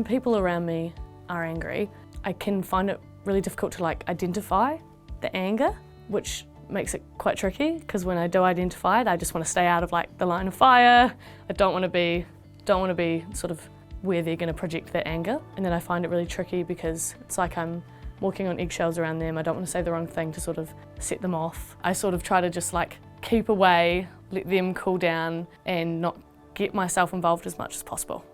When people around me are angry, I can find it really difficult to identify the anger, which makes it quite tricky, because when I do identify it, I just want to stay out of the line of fire. I don't want to be sort of where they're going to project their anger. And then I find it really tricky because it's like I'm walking on eggshells around them. I don't want to say the wrong thing to sort of set them off. I sort of try to just keep away, let them cool down and not get myself involved as much as possible.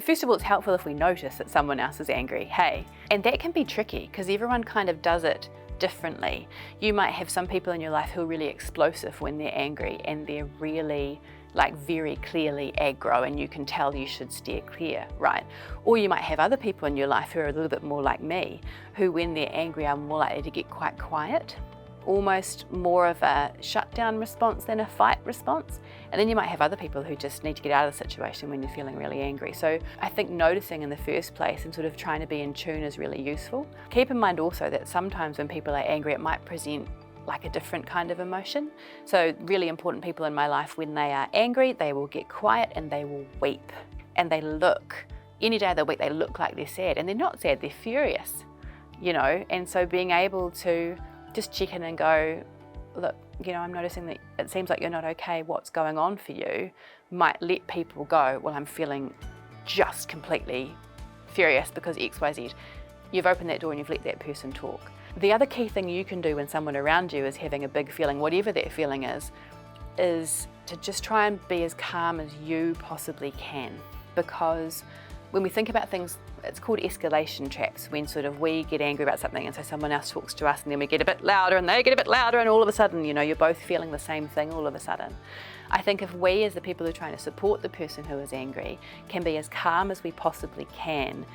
First of all, it's helpful if we notice that someone else is angry, hey? And that can be tricky because everyone kind of does it differently. You might have some people in your life who are really explosive when they're angry and they're really very clearly aggro and you can tell you should steer clear, right? Or you might have other people in your life who are a little bit more like me, who when they're angry are more likely to get quite quiet, almost more of a shutdown response than a fight response. And then you might have other people who just need to get out of the situation when you're feeling really angry. So I think noticing in the first place and sort of trying to be in tune is really useful. Keep in mind also that sometimes when people are angry, it might present like a different kind of emotion. So really important people in my life, when they are angry, they will get quiet and they will weep. And they look, any day of the week, they look like they're sad. And they're not sad, they're furious, And so being able to just check in and go, look, I'm noticing that it seems like you're not okay, what's going on for you, might let people go, well, I'm feeling just completely furious because X, Y, Z. You've opened that door and you've let that person talk. The other key thing you can do when someone around you is having a big feeling, whatever that feeling is to just try and be as calm as you possibly can. Because when we think about things, it's called escalation traps, when sort of we get angry about something and so someone else talks to us and then we get a bit louder and they get a bit louder and all of a sudden, you're both feeling the same thing all of a sudden. I think if we, as the people who are trying to support the person who is angry, can be as calm as we possibly can,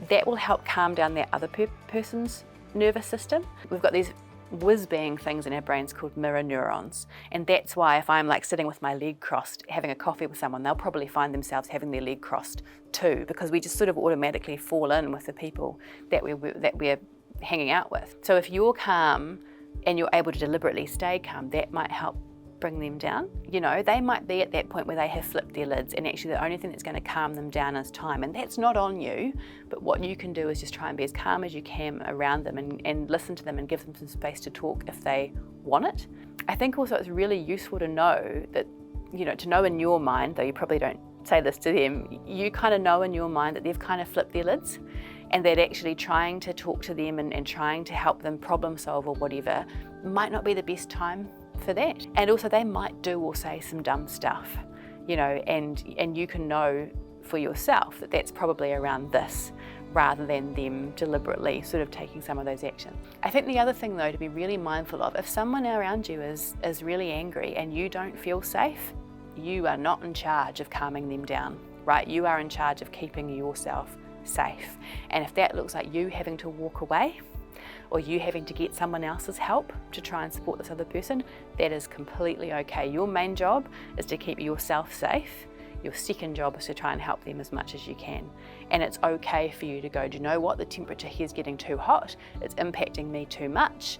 that will help calm down that other person's nervous system. We've got these whiz-bang things in our brains called mirror neurons, and that's why if I'm sitting with my leg crossed having a coffee with someone, they'll probably find themselves having their leg crossed too, because we just sort of automatically fall in with the people that we're hanging out with. So if you're calm and you're able to deliberately stay calm, that might help bring them down. They might be at that point where they have flipped their lids and actually the only thing that's going to calm them down is time, and that's not on you, but what you can do is just try and be as calm as you can around them and listen to them and give them some space to talk if they want it. I think also it's really useful to know that, to know in your mind, though you probably don't say this to them, you kind of know in your mind that they've kind of flipped their lids and that actually trying to talk to them and trying to help them problem solve or whatever might not be the best time for that. And also they might do or say some dumb stuff, and you can know for yourself that that's probably around this rather than them deliberately sort of taking some of those actions. I think the other thing though to be really mindful of, if someone around you is really angry and you don't feel safe, you are not in charge of calming them down, right? You are in charge of keeping yourself safe. And if that looks like you having to walk away, or you having to get someone else's help to try and support this other person, that is completely okay. Your main job is to keep yourself safe. Your second job is to try and help them as much as you can. And it's okay for you to go, do you know what, the temperature here is getting too hot, it's impacting me too much.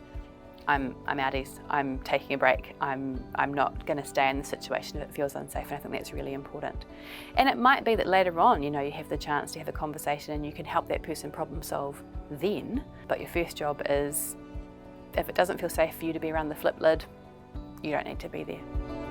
I'm outies, I'm taking a break, I'm not going to stay in the situation if it feels unsafe, and I think that's really important. And it might be that later on, you have the chance to have a conversation and you can help that person problem solve then, but your first job is, if it doesn't feel safe for you to be around the flip lid, you don't need to be there.